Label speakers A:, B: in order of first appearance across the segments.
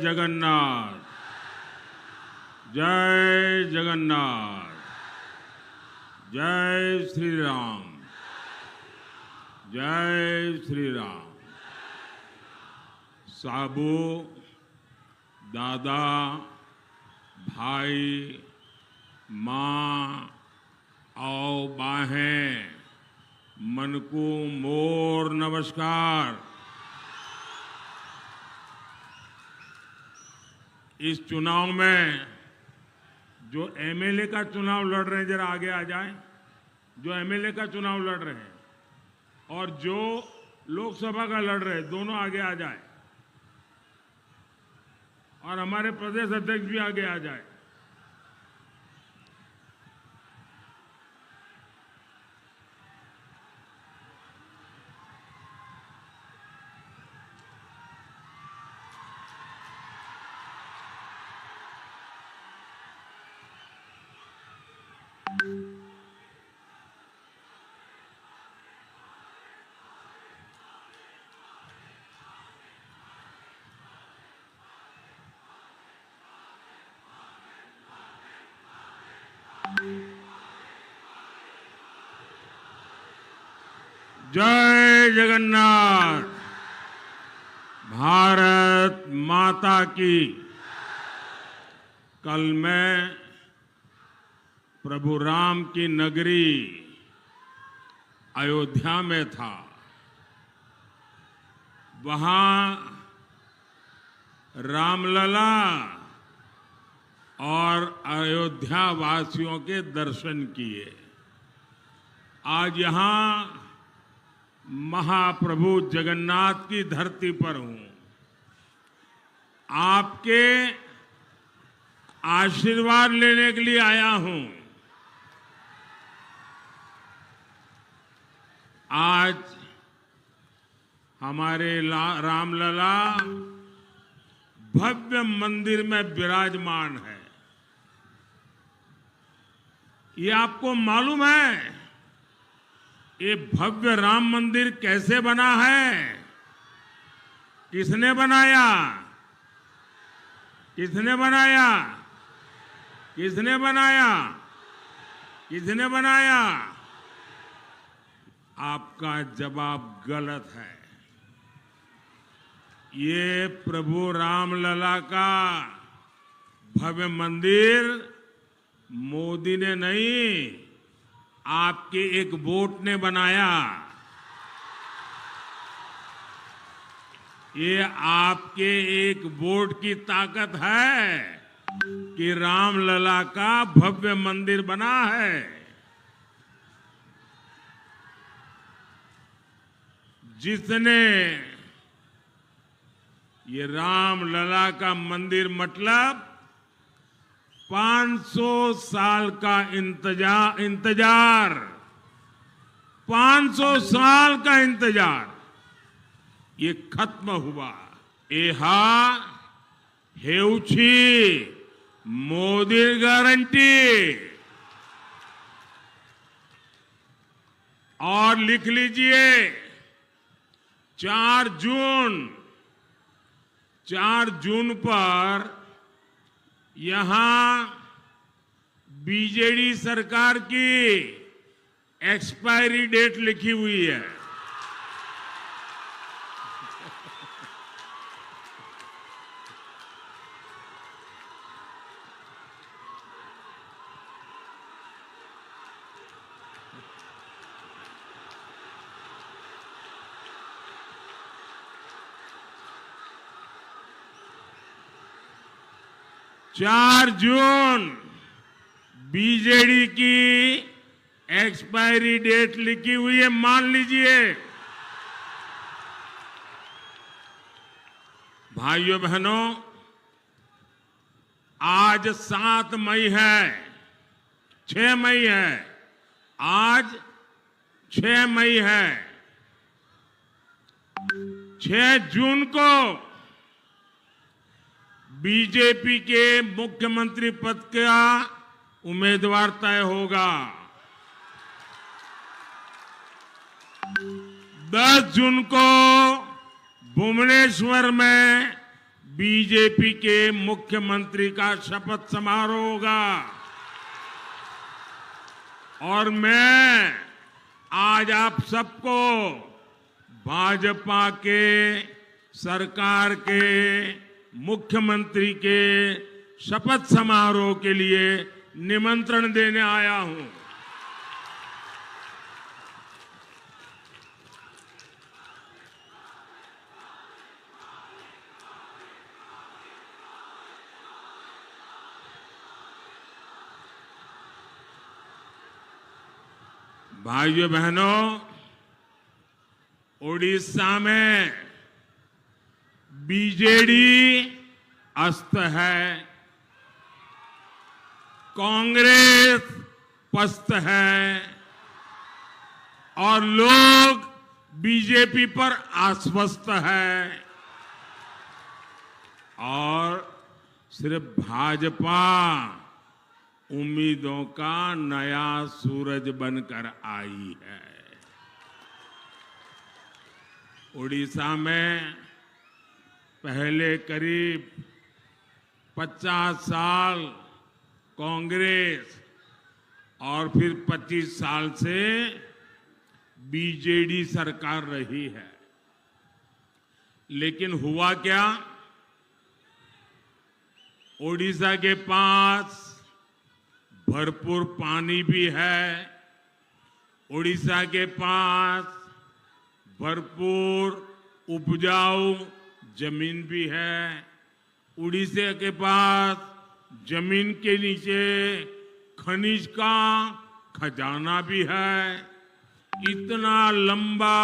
A: जगन्नाथ। जय जगन्नाथ। जय श्री राम। जय श्री राम। साबू, दादा, भाई, माँ और बाहें, मनकू मोर नमस्कार। इस चुनाव में जो एमएलए का चुनाव लड़ रहे हैं जरा आगे आ जाएं। जो एमएलए का चुनाव लड़ रहे हैं और जो लोकसभा का लड़ रहे हैं दोनों आगे आ जाए और हमारे प्रदेश अध्यक्ष भी आगे आ जाए। जय जगन्नाथ। भारत माता की। कल मैं प्रभु राम की नगरी अयोध्या में था। वहां रामलला और अयोध्या वासियों के दर्शन किए। आज यहां महाप्रभु जगन्नाथ की धरती पर हूं। आपके आशीर्वाद लेने के लिए आया हूं। आज हमारे रामलला भव्य मंदिर में विराजमान है। ये आपको मालूम है ये भव्य राम मंदिर कैसे बना है? किसने बनाया? किसने बनाया? किसने बनाया? किसने बनाया? आपका जवाब गलत है। ये प्रभु रामलला का भव्य मंदिर मोदी ने नहीं, आपके एक वोट ने बनाया। ये आपके एक वोट की ताकत है कि रामलला का भव्य मंदिर बना है। जिसने ये रामलला का मंदिर मतलब 500 साल का इंतजार 500 साल का इंतजार ये खत्म हुआ। एहा हेउची मोदी गारंटी। और लिख लीजिए 4 जून पर यहां बीजेडी सरकार की एक्सपायरी डेट लिखी हुई है। चार जून बीजेडी की एक्सपायरी डेट लिखी हुई है, मान लीजिए। भाइयों बहनों, आज 7 मई है, 6 मई है। आज 6 मई है। 6 जून को बीजेपी के मुख्यमंत्री पद का उम्मीदवार तय होगा। 10 जून को भुवनेश्वर में बीजेपी के मुख्यमंत्री का शपथ समारोह होगा। और मैं आज आप सबको भाजपा के सरकार के मुख्यमंत्री के शपथ समारोह के लिए निमंत्रण देने आया हूं। भाइयों बहनों, उड़ीसा में बीजेडी अस्त है, कांग्रेस पस्त है और लोग बीजेपी पर आश्वस्त है और सिर्फ भाजपा उम्मीदों का नया सूरज बनकर आई है। उड़ीसा में पहले करीब 50 साल कांग्रेस और फिर 25 साल से बीजेडी सरकार रही है। लेकिन हुआ क्या? उड़ीसा के पास भरपूर पानी भी है, उड़ीसा के पास भरपूर उपजाऊ जमीन भी है, उड़ीसा के पास जमीन के नीचे खनिज का खजाना भी है, इतना लंबा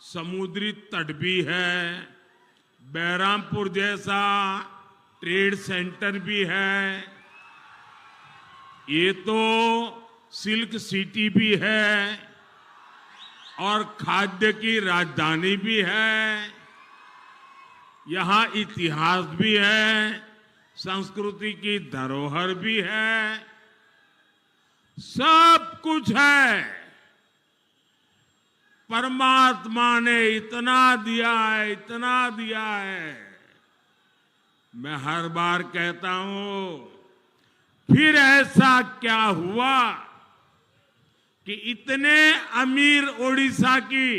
A: समुद्री तट भी है, बैरामपुर जैसा ट्रेड सेंटर भी है, ये तो सिल्क सिटी भी है और खाद्य की राजधानी भी है। यहाँ इतिहास भी है, संस्कृति की धरोहर भी है, सब कुछ है। परमात्मा ने इतना दिया है, इतना दिया है। मैं हर बार कहता हूं, फिर ऐसा क्या हुआ कि इतने अमीर ओडिशा की,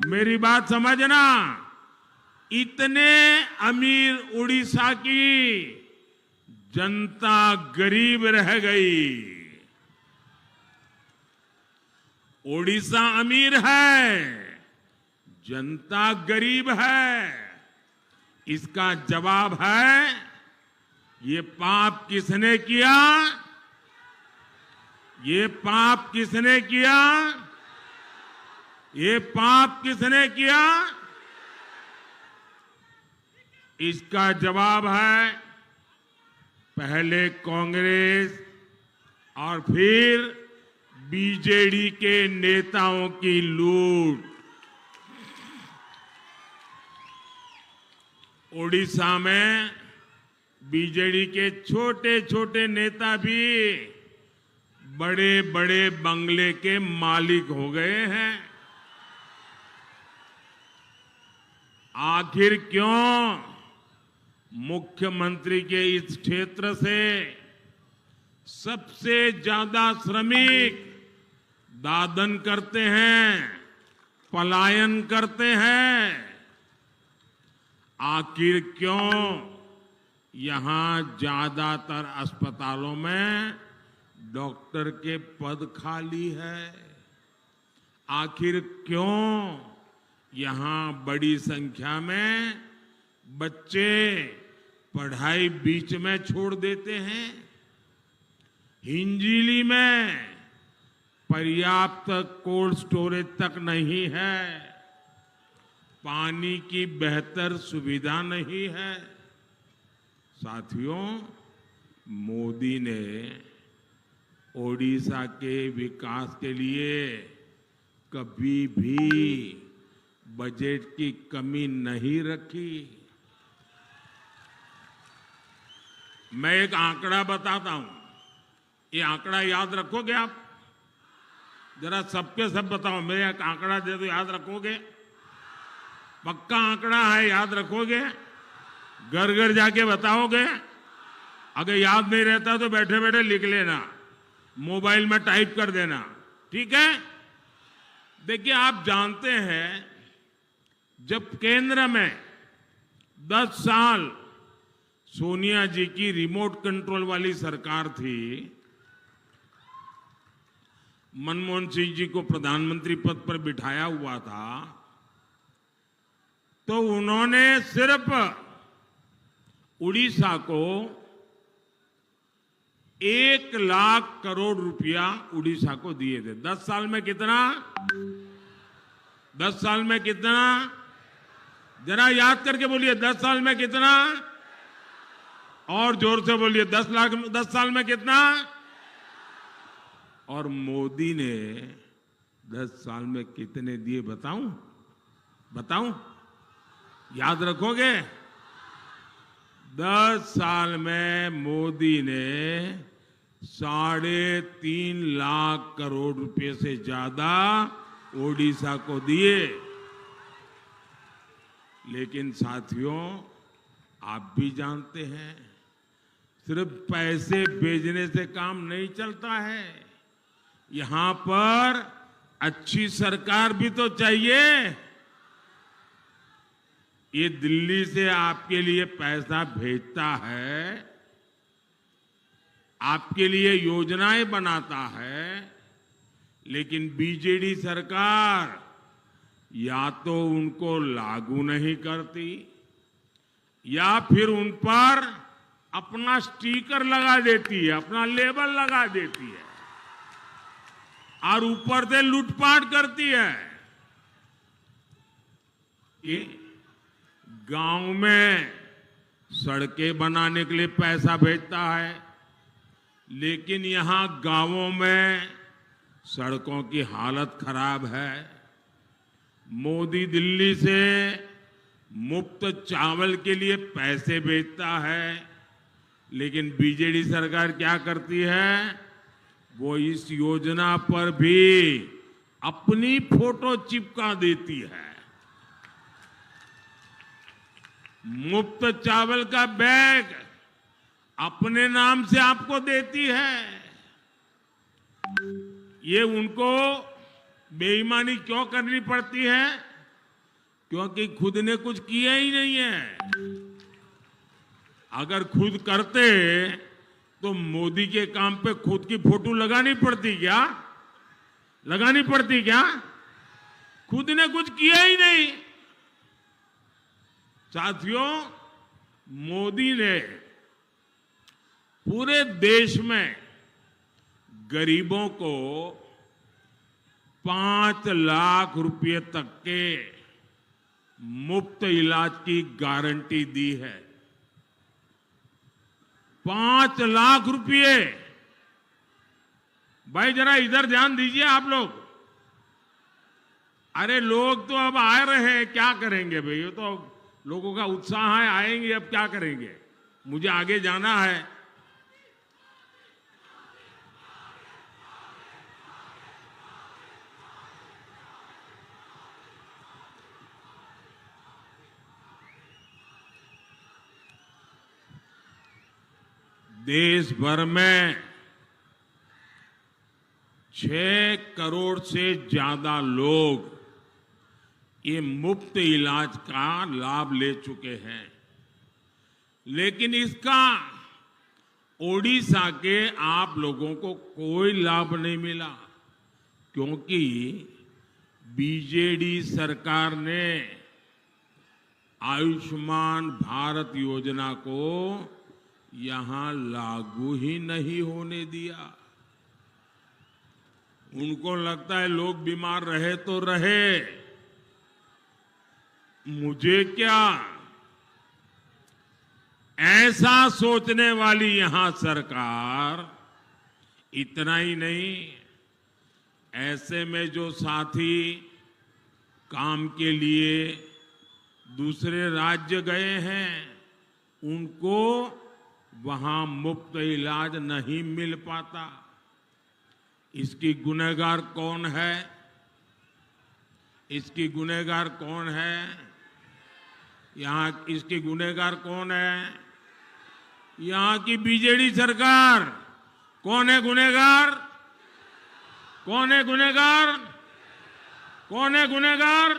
A: मेरी बात समझना, इतने अमीर उड़ीसा की जनता गरीब रह गई। ओडिशा अमीर है, जनता गरीब है। इसका जवाब है, ये पाप किसने किया? ये पाप किसने किया? ये पाप किसने किया? इसका जवाब है, पहले कांग्रेस और फिर बीजेडी के नेताओं की लूट। ओडिशा में बीजेडी के छोटे छोटे नेता भी बड़े बड़े बंगले के मालिक हो गए हैं। आखिर क्यों? मुख्यमंत्री के इस क्षेत्र से सबसे ज्यादा श्रमिक दादन करते हैं, पलायन करते हैं। आखिर क्यों यहां ज्यादातर अस्पतालों में डॉक्टर के पद खाली है? आखिर क्यों यहां बड़ी संख्या में बच्चे पढ़ाई बीच में छोड़ देते हैं? हिंजीली में पर्याप्त कोल्ड स्टोरेज तक नहीं है, पानी की बेहतर सुविधा नहीं है। साथियों, मोदी ने ओडिशा के विकास के लिए कभी भी बजट की कमी नहीं रखी। मैं एक आंकड़ा बताता हूं, ये आंकड़ा याद रखोगे आप? जरा सबके सब बताओ, मैं एक आंकड़ा दे दो, याद रखोगे? पक्का आंकड़ा है, याद रखोगे? घर घर जाके बताओगे? अगर याद नहीं रहता तो बैठे बैठे लिख लेना, मोबाइल में टाइप कर देना, ठीक है? देखिए, आप जानते हैं जब केंद्र में 10 साल सोनिया जी की रिमोट कंट्रोल वाली सरकार थी, मनमोहन सिंह जी को प्रधानमंत्री पद पर बिठाया हुआ था, तो उन्होंने सिर्फ उड़ीसा को 1 लाख करोड़ रुपया उड़ीसा को दिए थे। 10 साल में कितना? 10 साल में कितना? जरा याद करके बोलिए, 10 साल में कितना? और जोर से बोलिए, 10 साल में कितना? और मोदी ने 10 साल में कितने दिए बताऊं? बताऊं? याद रखोगे? 10 साल में मोदी ने 3.5 लाख करोड़ रुपए से ज्यादा ओडिशा को दिए। लेकिन साथियों, आप भी जानते हैं, सिर्फ पैसे भेजने से काम नहीं चलता है। यहां पर अच्छी सरकार भी तो चाहिए। ये दिल्ली से आपके लिए पैसा भेजता है, आपके लिए योजनाएं बनाता है, लेकिन बीजेडी सरकार या तो उनको लागू नहीं करती या फिर उन पर अपना स्टिकर लगा देती है, अपना लेबल लगा देती है और ऊपर से लूटपाट करती है। ये गांव में सड़कें बनाने के लिए पैसा भेजता है, लेकिन यहां गांवों में सड़कों की हालत खराब है। मोदी दिल्ली से मुफ्त चावल के लिए पैसे भेजता है, लेकिन बीजेडी सरकार क्या करती है? वो इस योजना पर भी अपनी फोटो चिपका देती है। मुफ्त चावल का बैग अपने नाम से आपको देती है। ये उनको बेईमानी क्यों करनी पड़ती है? क्योंकि खुद ने कुछ किया ही नहीं है। अगर खुद करते तो मोदी के काम पे खुद की फोटो लगानी पड़ती क्या? लगानी पड़ती क्या? खुद ने कुछ किया ही नहीं। साथियों, मोदी ने पूरे देश में गरीबों को 5 लाख रुपए तक के मुफ्त इलाज की गारंटी दी है। 5 लाख रुपए। भाई जरा इधर ध्यान दीजिए आप लोग। अरे लोग तो अब आ रहे हैं, क्या करेंगे भाई? ये तो लोगों का उत्साह है, आएंगे, अब क्या करेंगे? मुझे आगे जाना है। देश भर में 6 करोड़ से ज्यादा लोग ये मुफ्त इलाज का लाभ ले चुके हैं, लेकिन इसका ओडिशा के आप लोगों को कोई लाभ नहीं मिला, क्योंकि बीजेडी सरकार ने आयुष्मान भारत योजना को यहां लागू ही नहीं होने दिया। उनको लगता है लोग बीमार रहे तो रहे, मुझे क्या। ऐसा सोचने वाली यहां सरकार। इतना ही नहीं, ऐसे में जो साथी काम के लिए दूसरे राज्य गए हैं, उनको वहां मुफ्त इलाज नहीं मिल पाता। इसकी गुनहगार कौन है? इसकी गुनहगार कौन है? यहां इसके गुनहगार कौन है? यहां की बीजेडी सरकार। कौन है गुनहगार? कौन है गुनहगार? कौन है गुनहगार?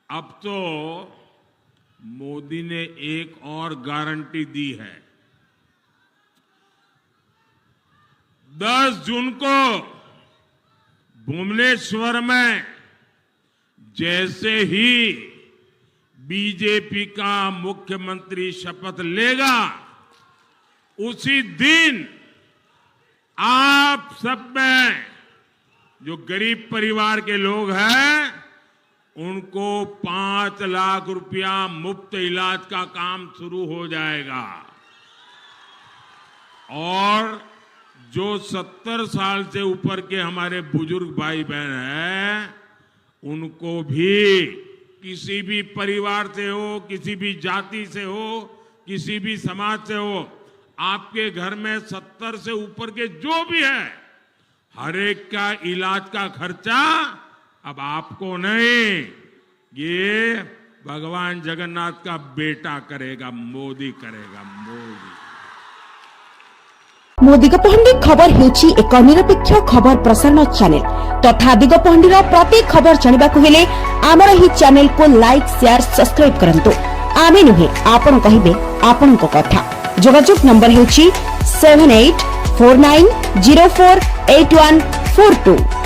A: अब तो मोदी ने एक और गारंटी दी है। 10 जून को भुवनेश्वर में जैसे ही बीजेपी का मुख्यमंत्री शपथ लेगा, उसी दिन आप सब में जो गरीब परिवार के लोग हैं, उनको 5 लाख रुपया मुफ्त इलाज का काम शुरू हो जाएगा। और जो 70 साल से ऊपर के हमारे बुजुर्ग भाई बहन हैं, उनको भी, किसी भी परिवार से हो, किसी भी जाति से हो, किसी भी समाज से हो, आपके घर में 70 से ऊपर के जो भी है, हर एक का इलाज का खर्चा अब आपको नहीं, ये भगवान जगन्नाथ का बेटा करेगा, मोदी करेगा, मोदी।
B: मो दिगपहंडी खबर हेउची एक निरपेक्ष खबर प्रसारण चैनल तथा दिगपहंडीर प्रति खबर जानिबाकु हेले आमर ही चैनल को लाइक शेयर सब्सक्राइब करंतु। आमे नुहे आपण कहिबे आपणको कथा। जोगाजोग नंबर हेउची 7849048142।